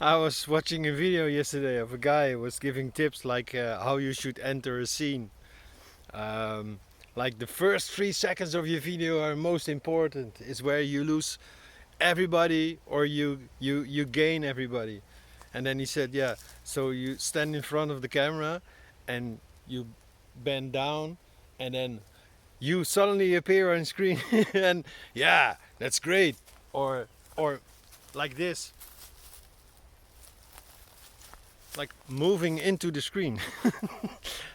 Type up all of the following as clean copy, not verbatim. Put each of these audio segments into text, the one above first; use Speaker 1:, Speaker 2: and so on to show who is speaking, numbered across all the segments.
Speaker 1: I was watching a video yesterday of a guy who was giving tips like how you should enter a scene. Um, like the first 3 seconds of your video are most important. It's where you lose everybody or you gain everybody. And then he said, yeah, so you stand in front of the camera and you bend down and then you suddenly appear on screen and yeah, that's great. Or like this, like moving into the screen.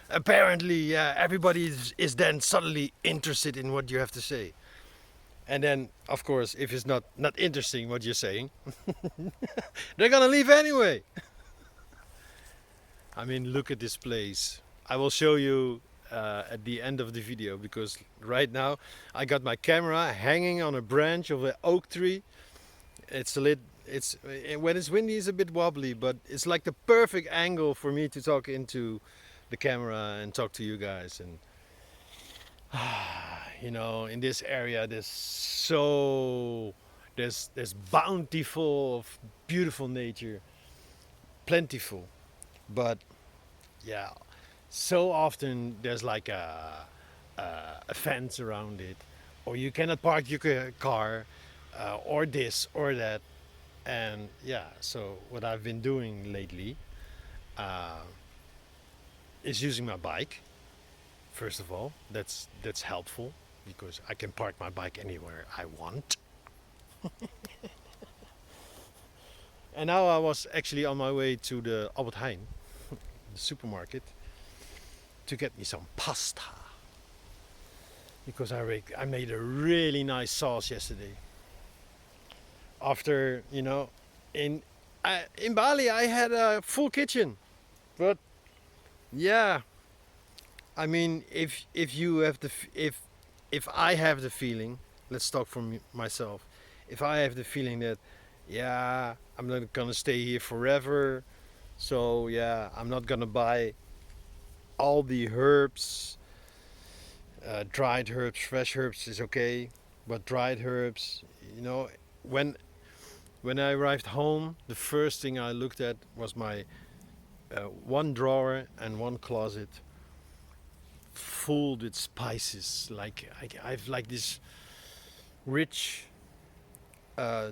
Speaker 1: Apparently, yeah, everybody is then suddenly interested in what you have to say. And then, of course, if it's not interesting what you're saying, they're gonna leave anyway. I mean, look at this place. I will show you at the end of the video because right now I got my camera hanging on a branch of an oak tree. It's a lit. It's when it's windy, it's a bit wobbly, but it's like the perfect angle for me to talk into the camera and talk to you guys. And you know, in this area, there's bountiful of beautiful nature, plentiful, but yeah, so often there's like a fence around it, or you cannot park your car, or this or that. And yeah, so what I've been doing lately uh, is using my bike. First of all, that's helpful because I can park my bike anywhere I want. And now I was actually on my way to the Albert Heijn, the supermarket, to get me some pasta because I made a really nice sauce yesterday. After in in Bali I had a full kitchen, but yeah, I mean if you have if I have the feeling, let's talk from myself. If I have the feeling that yeah, I'm not gonna stay here forever, so yeah, I'm not gonna buy all the herbs, dried herbs, fresh herbs is okay, but dried herbs, you know, when when I arrived home, the first thing I looked at was my one drawer and one closet full with spices. Like I've like this rich, uh,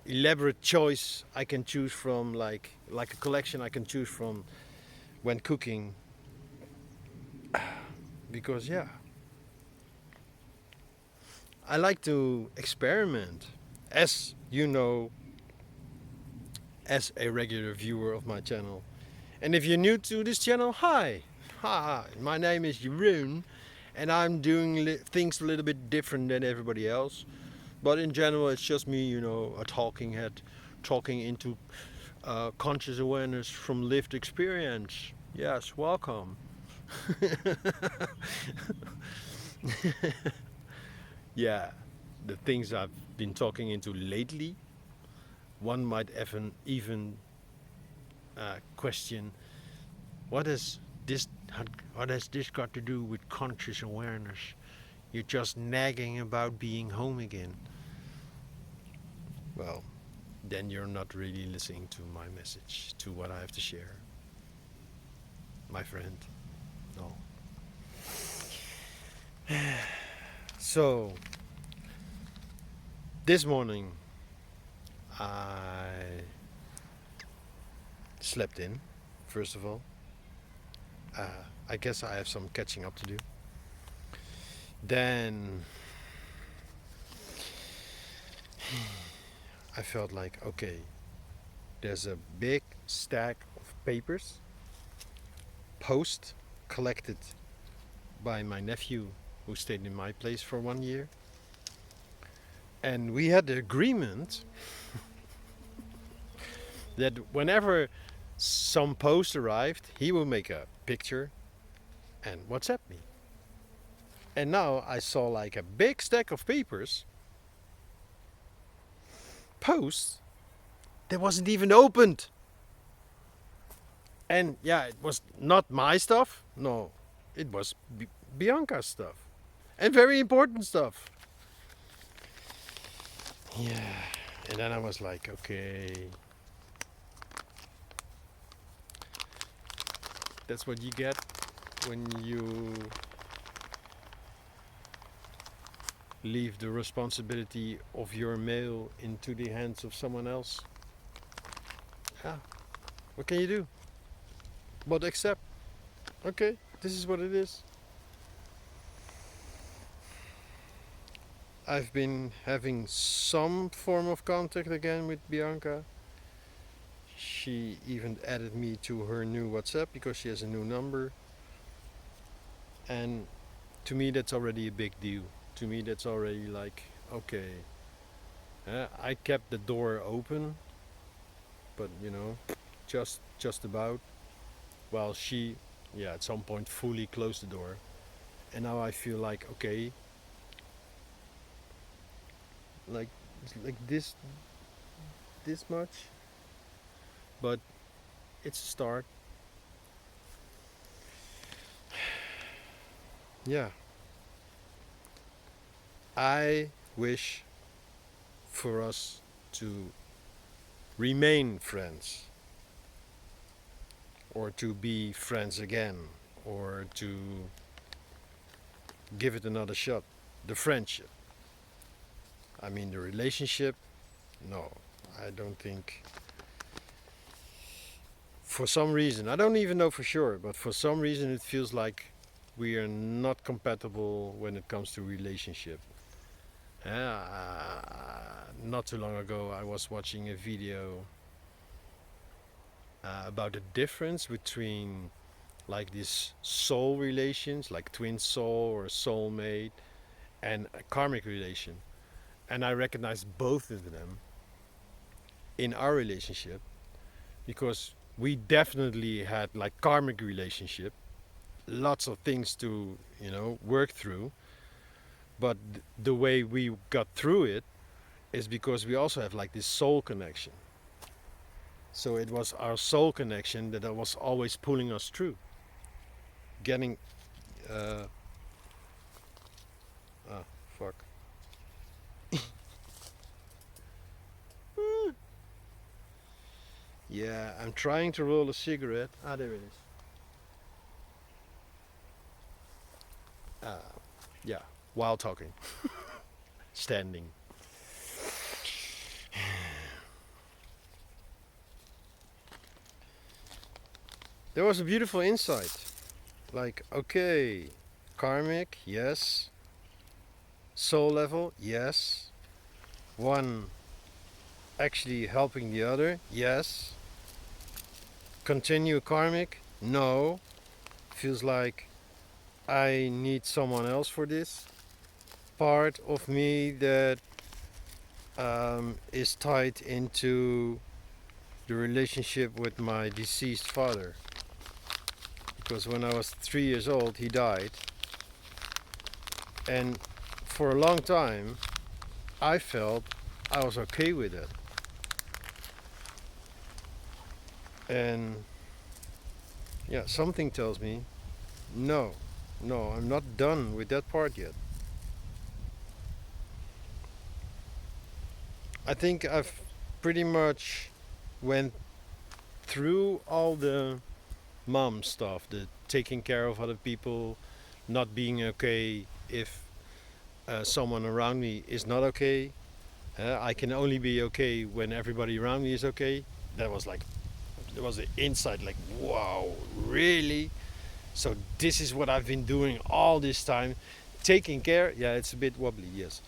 Speaker 1: elaborate choice I can choose from, like a collection I can choose from when cooking. Because yeah, I like to experiment, as you know, as a regular viewer of my channel. And if you're new to this channel, hi, my name is Jeroen, and I'm doing things a little bit different than everybody else. But in general, it's just me, you know, a talking head, talking into conscious awareness from lived experience. Yes, welcome. Yeah, the things I've been talking into lately, one might even question what is this what has this got to do with conscious awareness? You're just nagging about being home again. Well, then you're not really listening to my message, to what I have to share, my friend. No. So this morning I slept in, first of all. I guess I have some catching up to do. Then I felt like, okay, there's a big stack of papers, post collected by my nephew who stayed in my place for 1 year. And we had the agreement that whenever some post arrived, he will make a picture and WhatsApp me. And now I saw like a big stack of papers, posts, that wasn't even opened. And yeah, it was not my stuff. No, it was Bianca's stuff. And very important stuff. Yeah. And then I was like, okay, that's what you get when you leave the responsibility of your mail into the hands of someone else. Yeah. What can you do? But accept. Okay, this is what it is. I've been having some form of contact again with Bianca. She even added me to her new WhatsApp because she has a new number. And to me, that's already a big deal. To me, that's already like, okay, I kept the door open, but just about. While she, yeah, at some point fully closed the door. And now I feel like, okay, like this much, but it's a start. Yeah, I wish for us to remain friends, or to be friends again, or to give it another shot. The friendship. I mean, the relationship, no, I don't think. For some reason, I don't even know for sure, but for some reason it feels like we are not compatible when it comes to relationship. Not too long ago, I was watching a video about the difference between like these soul relations, like twin soul or soulmate, and a karmic relation. And I recognized both of them in our relationship because we definitely had like karmic relationship, lots of things to work through, but the way we got through it is because we also have like this soul connection. So it was our soul connection that was always pulling us through, getting uh fuck. Yeah, I'm trying to roll a cigarette. There it is. Yeah, while talking. Standing. There was a beautiful insight. Like, okay, karmic, yes. Soul level, yes. One actually helping the other, yes. Continue karmic, no. Feels like I need someone else for this. Part of me that is tied into the relationship with my deceased father. Because when I was 3 years old, he died. And for a long time, I felt I was okay with it. And yeah, something tells me, no, I'm not done with that part yet. I think I've pretty much went through all the mom stuff, the taking care of other people, not being okay if someone around me is not okay. I can only be okay when everybody around me is okay. That was like, there was an insight like, wow, really? So this is what I've been doing all this time. Taking care, yeah, it's a bit wobbly, yes.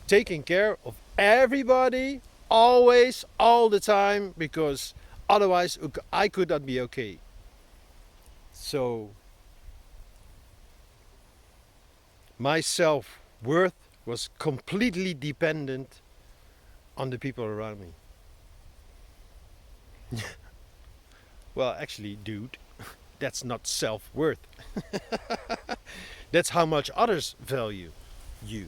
Speaker 1: Taking care of everybody, always, all the time, because otherwise I could not be okay. So my self-worth was completely dependent on the people around me. Well, actually, dude, that's not self-worth. That's how much others value you.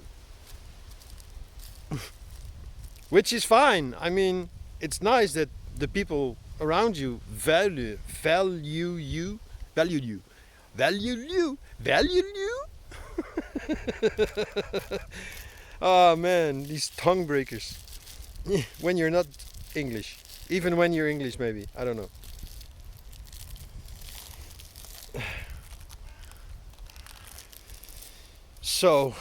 Speaker 1: Which is fine. I mean, it's nice that the people around you value you, value you, value you, value you. Oh man, these tongue breakers. when you're not English. Even when you're English, maybe. I don't know. So,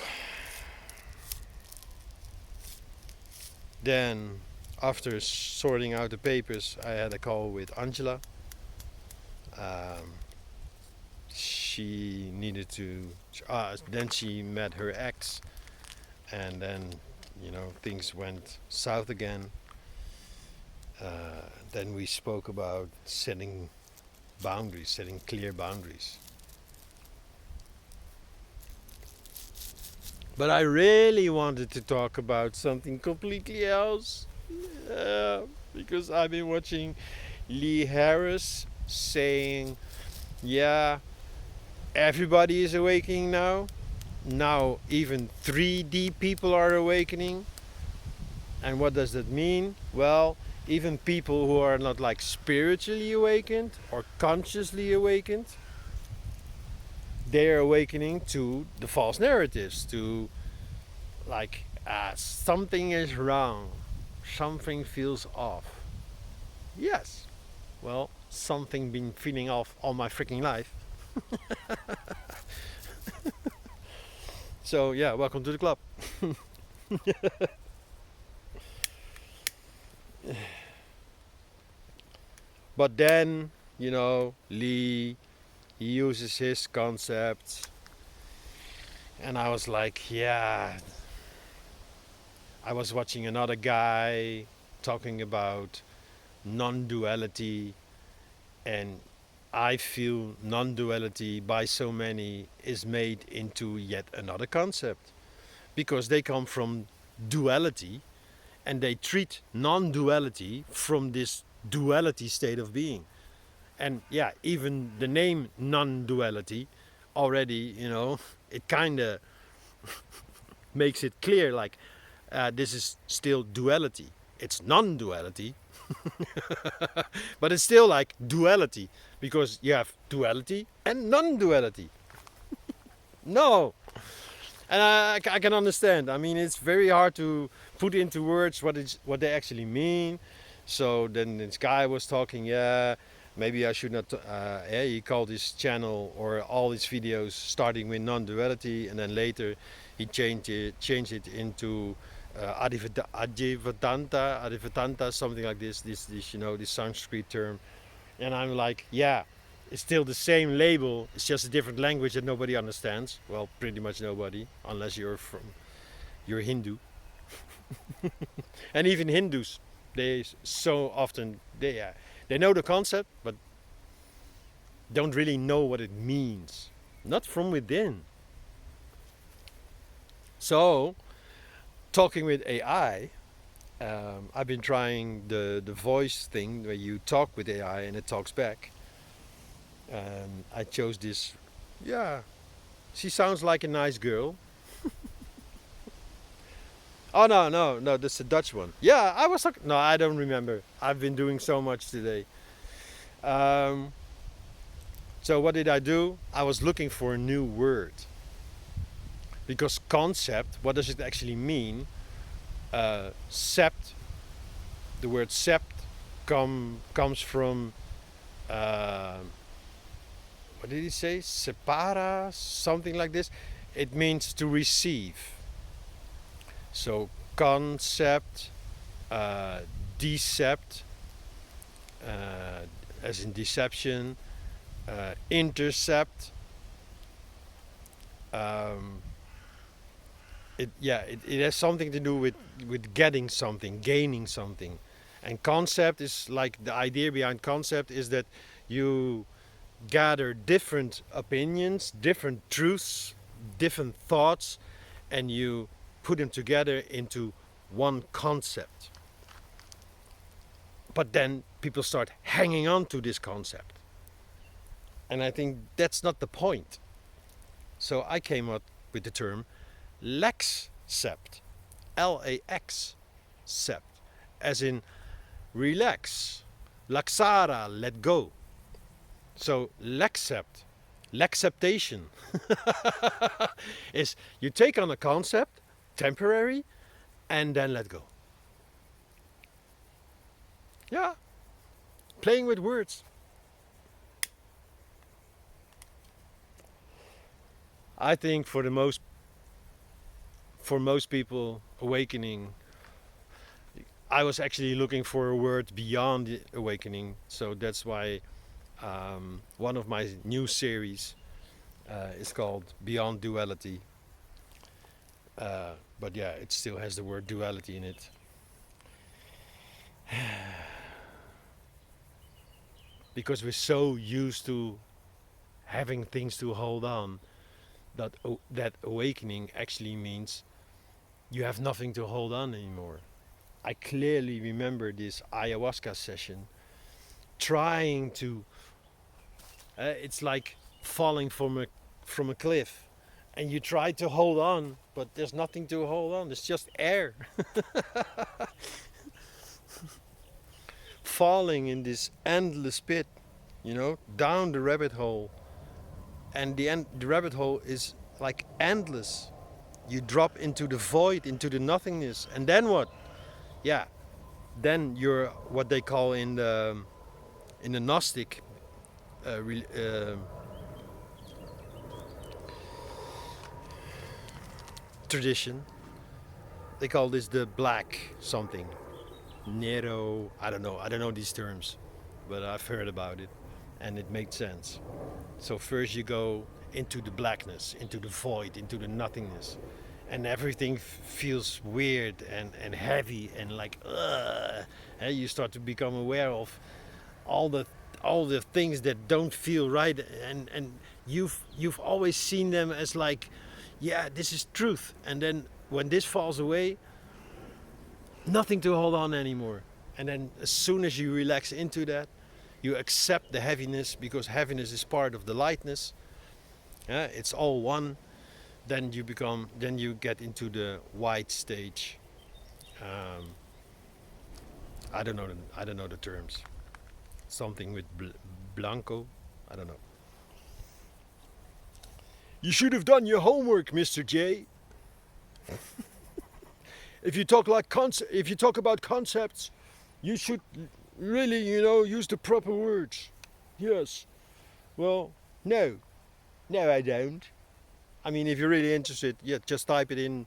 Speaker 1: then, after sorting out the papers, I had a call with Angela. Um, she needed to. Then she met her ex, and then, things went south again. Then we spoke about setting boundaries, setting clear boundaries. But I really wanted to talk about something completely else. Because I've been watching Lee Harris saying, yeah, everybody is awakening now. Now even 3D people are awakening. And what does that mean? Well, even people who are not like spiritually awakened or consciously awakened, they're awakening to the false narratives, to like something is wrong, something feels off. Yes, well, something been feeling off all my freaking life. So yeah, welcome to the club. But then, Lee, he uses his concepts, and I was like, yeah. I was watching another guy talking about non-duality, and I feel non-duality by so many is made into yet another concept, because they come from duality and they treat non-duality from this duality state of being. And yeah, even the name non-duality already, it kind of makes it clear, like, this is still duality. It's non-duality, but it's still like duality, because you have duality and non-duality. No, and I can understand. I mean, it's very hard to put into words what they actually mean. So then this guy was talking, yeah, maybe I should not. He called his channel or all his videos starting with non-duality, and then later he changed it into Adivatanta, something like this. This Sanskrit term, and I'm like, yeah, it's still the same label. It's just a different language that nobody understands. Well, pretty much nobody, unless you're Hindu. And even Hindus, they so often they know the concept, but don't really know what it means. Not from within. So, talking with AI, I've been trying the voice thing where you talk with AI and it talks back. I chose this. Yeah, she sounds like a nice girl. Oh no, that's a Dutch one. Yeah, I was talking. No, I don't remember. I've been doing so much today. So what did I do? I was looking for a new word. Because concept, what does it actually mean? Sept, the word sept comes from, what did he say? Separa, something like this. It means to receive. So concept, decept, as in deception, intercept. It has something to do with getting something, gaining something. And concept is like, the idea behind concept is that you gather different opinions, different truths, different thoughts, and you put them together into one concept. But then people start hanging on to this concept. And I think that's not the point. So I came up with the term laxcept, L-A-X-cept, as in relax, laxara, let go. So laxcept, laxceptation, is you take on a concept, temporary, and then let go. Yeah, playing with words. I think for most people, awakening. I was actually looking for a word beyond the awakening, so that's why one of my new series is called Beyond Duality. But yeah, it still has the word duality in it. Because we're so used to having things to hold on that that awakening actually means you have nothing to hold on anymore. I clearly remember this ayahuasca session trying to it's like falling from a cliff and you try to hold on but there's nothing to hold on, it's just air. Falling in this endless pit, down the rabbit hole, and the rabbit hole is like endless. You drop into the void, into the nothingness, and then what? Yeah, then you're what they call in the Gnostic uh, re, uh, tradition. They call this the black something, Nero. I don't know. I don't know these terms, but I've heard about it, and it made sense. So first you go into the blackness, into the void, into the nothingness, and everything feels weird and heavy and like and you start to become aware of all the all the things that don't feel right, and you've always seen them as like, yeah, this is truth, and then when this falls away, nothing to hold on anymore. And then as soon as you relax into that, you accept the heaviness because heaviness is part of the lightness. Yeah, it's all one. Then you get into the white stage. Um, I don't know the terms. Something with blanco. I don't know. You should have done your homework, Mr. J. If you talk about concepts, you should really, use the proper words. Yes. Well, no. No, I don't. I mean, if you're really interested, yeah, just type it in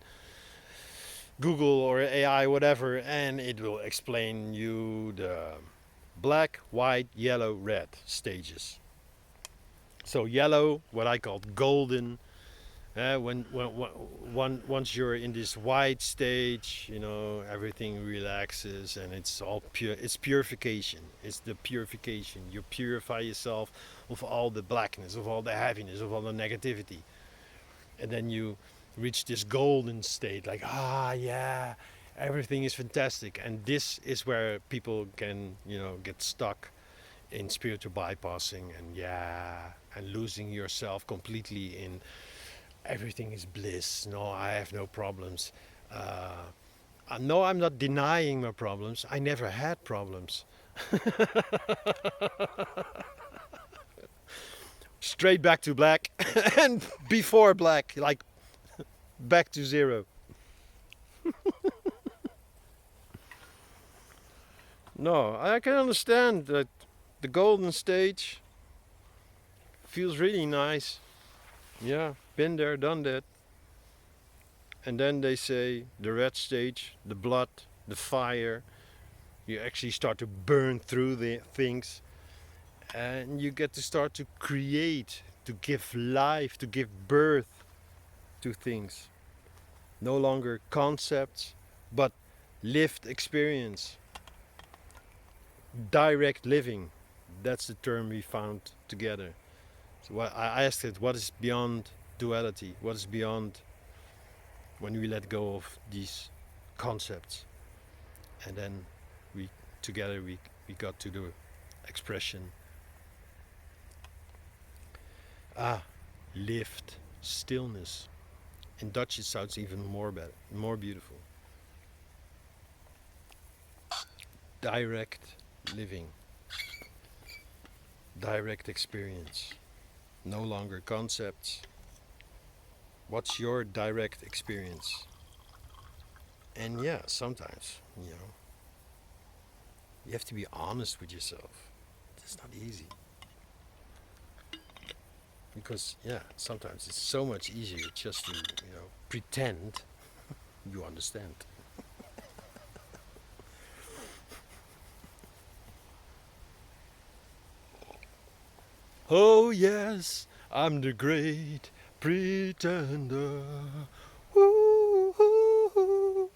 Speaker 1: Google or AI, whatever, and it will explain you the black, white, yellow, red stages. So yellow, what I call golden. Once you're in this white stage, everything relaxes and it's all pure. It's purification. It's the purification. You purify yourself of all the blackness, of all the heaviness, of all the negativity, and then you reach this golden state. Like, yeah, everything is fantastic. And this is where people can, get stuck in spiritual bypassing and and losing yourself completely in everything is bliss. No, I have no problems. No, I'm not denying my problems. I never had problems. Straight back to black and before black, like back to zero. No, I can understand that the golden stage feels really nice. Yeah, been there, done that. And then they say the red stage, the blood, the fire, you actually start to burn through the things and you get to start to create, to give life, to give birth to things. No longer concepts, but lived experience. Direct living. That's the term we found together. So I asked it, what is beyond duality? What is beyond when we let go of these concepts? And then we together we got to the expression lived stillness. In Dutch it sounds even more better, more beautiful. Direct living, direct experience, no longer concepts. What's your direct experience? And yeah, sometimes, You have to be honest with yourself. It's not easy. Because, yeah, sometimes it's so much easier just to, pretend you understand. Oh, yes, I'm the great pretender. Woo-hoo-hoo.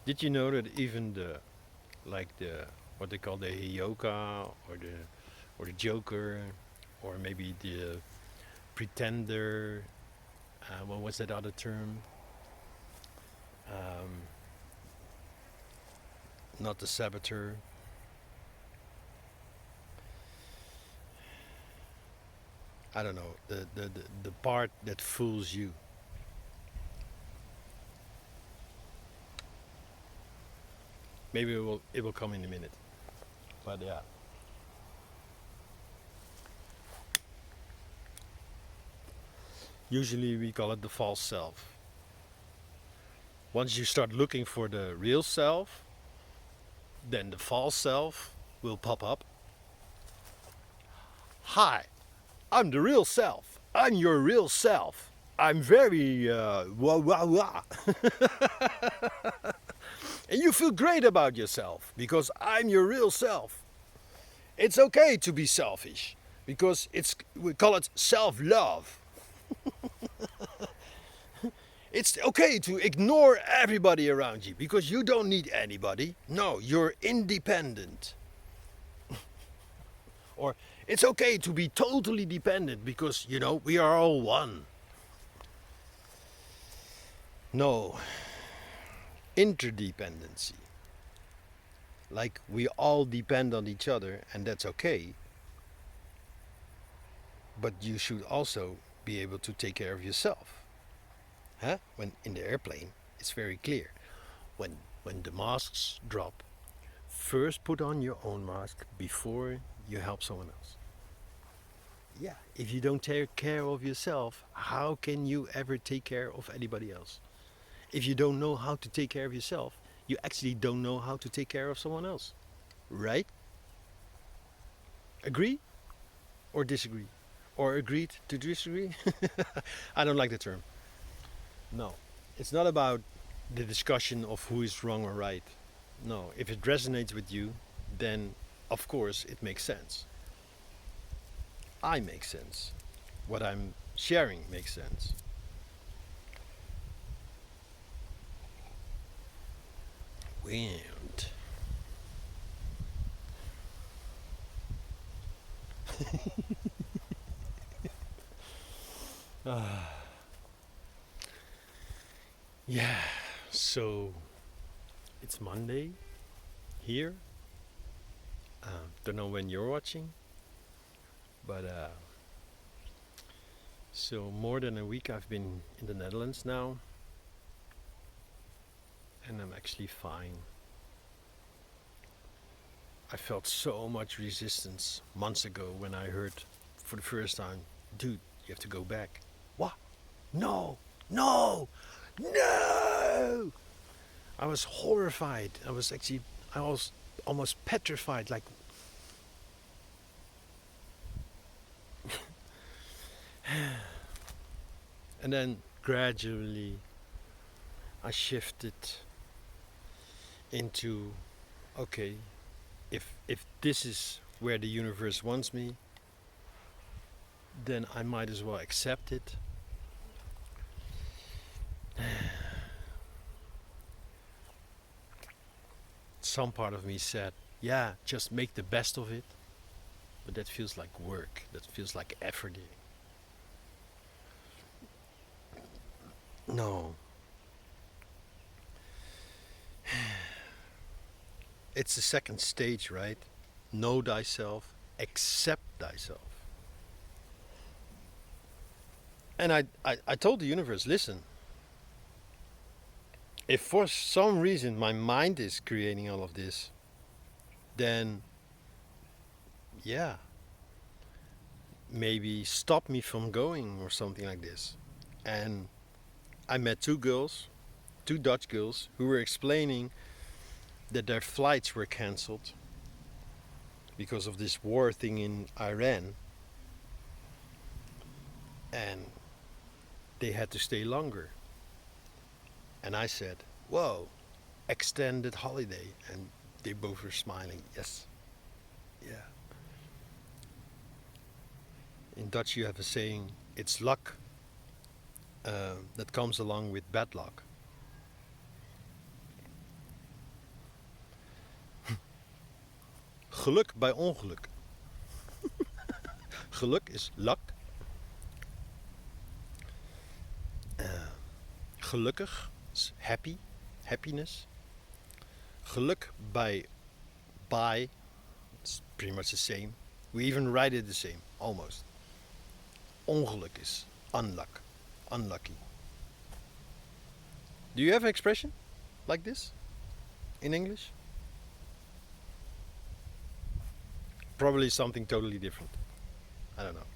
Speaker 1: Did you know that even the what they call the Hioka or the Joker or maybe the pretender, what was that other term? Um, Not the saboteur. I don't know. The part that fools you. Maybe it will come in a minute. But yeah. Usually we call it the false self. Once you start looking for the real self, then the false self will pop up. Hi, I'm the real self. I'm your real self. I'm very wah wah wah. And you feel great about yourself because I'm your real self. It's okay to be selfish because we call it self-love. It's okay to ignore everybody around you because you don't need anybody. No, you're independent. Or it's okay to be totally dependent because, we are all one. No, interdependency. Like we all depend on each other and that's okay. But you should also be able to take care of yourself. Huh? When in the airplane, it's very clear. When the masks drop, first put on your own mask before you help someone else. Yeah, if you don't take care of yourself, how can you ever take care of anybody else? If you don't know how to take care of yourself, you actually don't know how to take care of someone else. Right? Agree or disagree? Or agreed to disagree? I don't like the term. No. It's not about the discussion of who is wrong or right. No. If it resonates with you, then of course it makes sense. I make sense. What I'm sharing makes sense. Weird. Yeah, so it's Monday here. Don't know when you're watching, but so more than a week I've been in the Netherlands now, and I'm actually fine. I felt so much resistance months ago when I heard for the first time, dude, you have to go back. What? No, no, no! I was horrified. I was almost petrified, like, and then gradually I shifted into, okay, if this is where the universe wants me, then I might as well accept it. Some part of me said, yeah, just make the best of it. But that feels like work. That feels like effort. No. It's the second stage, right? Know thyself, accept thyself. And I told the universe, listen, if for some reason my mind is creating all of this, then yeah, maybe stop me from going or something like this. And I met two girls, two Dutch girls, who were explaining that their flights were cancelled because of this war thing in Iran, and they had to stay longer. And I said, "Whoa, extended holiday," and they both were smiling. Yes, yeah. In Dutch, you have a saying: "It's luck that comes along with bad luck." Geluk bij ongeluk. Geluk is luck. Gelukkig is happy, happiness. Geluk by, it's pretty much the same. We even write it the same, almost. Ongeluk is unluck, unlucky. Do you have an expression like this in English? Probably something totally different. I don't know.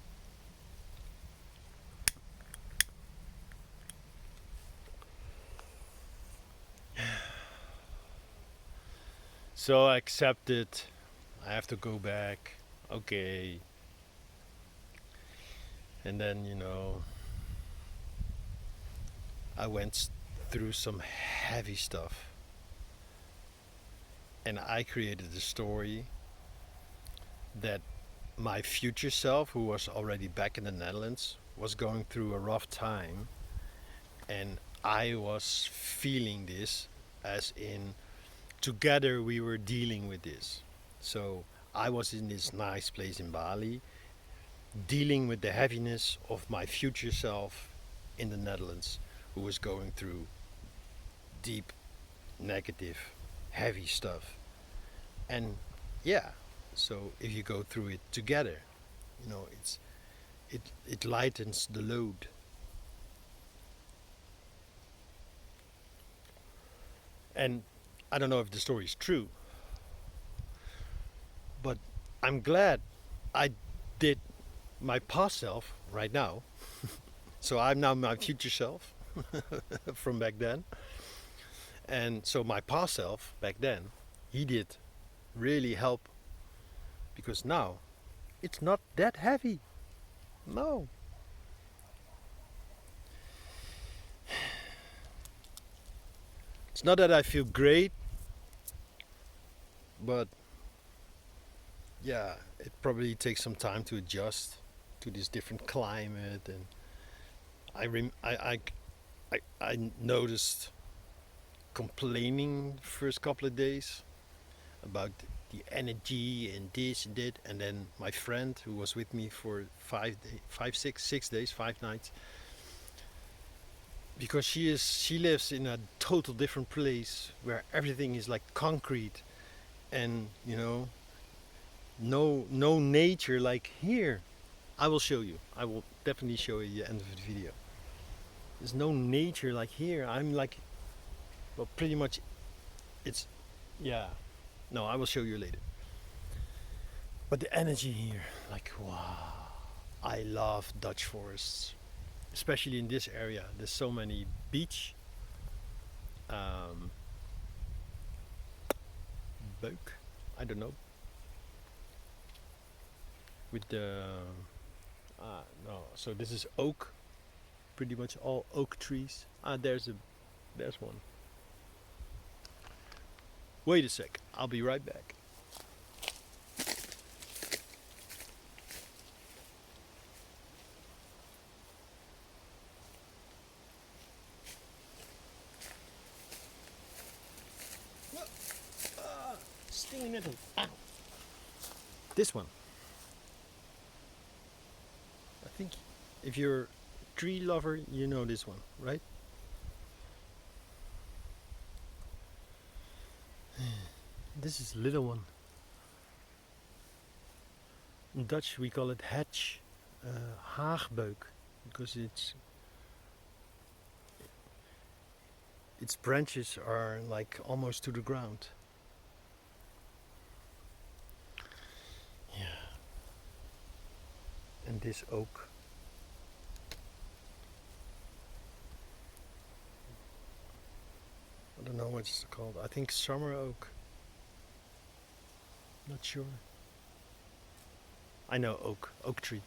Speaker 1: So I accept it. I have to go back. Okay. And then, I went through some heavy stuff. And I created a story that my future self, who was already back in the Netherlands, was going through a rough time. And I was feeling this, as in, together we were dealing with this. So I was in this nice place in Bali, dealing with the heaviness of my future self in the Netherlands, who was going through deep, negative, heavy stuff. And yeah, so if you go through it together, it lightens the load. And I don't know if the story is true, but I'm glad I did my past self right now. So I'm now my future self from back then. And so my past self back then, he did really help, because now it's not that heavy. No. It's not that I feel great, but yeah, it probably takes some time to adjust to this different climate. And I noticed complaining first couple of days about the energy and this and that, and then my friend who was with me for 6 days, 5 nights, because she lives in a total different place where everything is like concrete, and no nature like here. I will show you. I will definitely show you at the end of the video. There's no nature like here. I'm like, well, pretty much, it's, yeah. No, I will show you later. But the energy here, like, wow. I love Dutch forests, especially in this area. There's so many beech, beuk, I don't know. With the, no, so this is oak, pretty much all oak trees. There's one. Wait a sec, I'll be right back. Stinging nettle. Ow. This one. I think if you're a tree lover, you know this one, right? This is a little one. In Dutch we call it hedge, haagbeuk, because its branches are like almost to the ground. Yeah. And this oak. don't know what it's called. I think summer oak. Not sure. I know oak tree.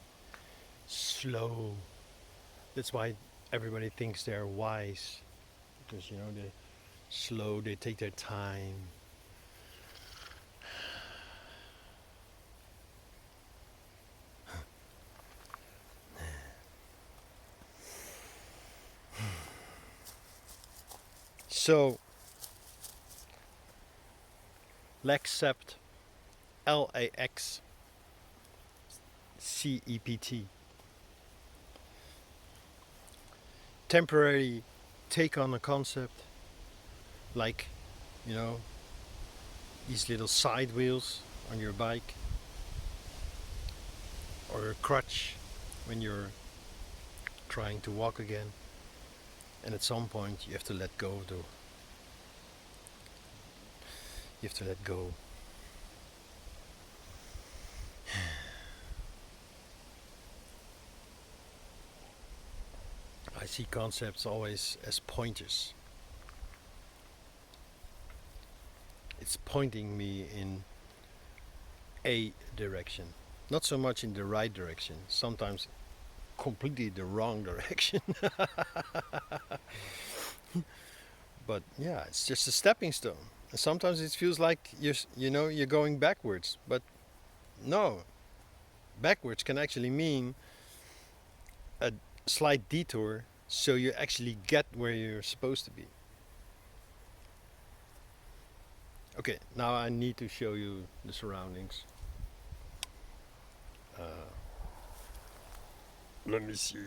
Speaker 1: Slow. That's why everybody thinks they're wise, because they slow. They take their time. So, laxcept, laxcept, temporary take on a concept, like, these little side wheels on your bike, or a crutch when you're trying to walk again. And at some point you have to let go though. You have to let go. I see concepts always as pointers. It's pointing me in a direction. Not so much in the right direction. Sometimes completely the wrong direction. But yeah, it's just a stepping stone. And sometimes it feels like you're going backwards, but no. Backwards can actually mean a slight detour, so you actually get where you're supposed to be. Okay, now I need to show you the surroundings. Let me see.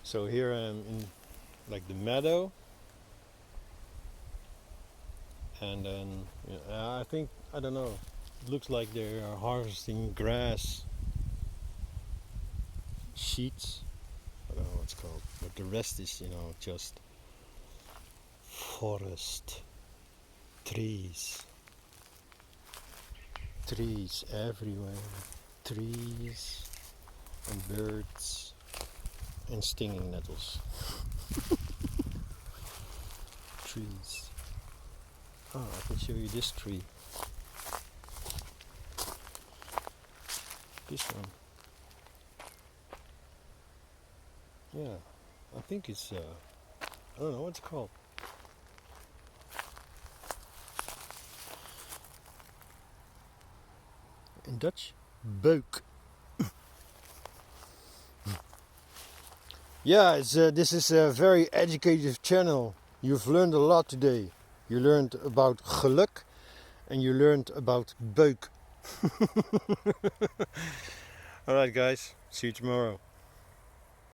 Speaker 1: So here I am in like the meadow, and then I don't know, it looks like they are harvesting grass sheets. I don't know what it's called, but the rest is just forest, trees everywhere, trees and birds and stinging nettles. Trees. Oh, I can show you this tree. This one. Yeah, I think it's I don't know what it's called. In Dutch, beuk. Yeah, this is a very educative channel. You've learned a lot today. You learned about geluk and you learned about beuk. Alright guys, see you tomorrow.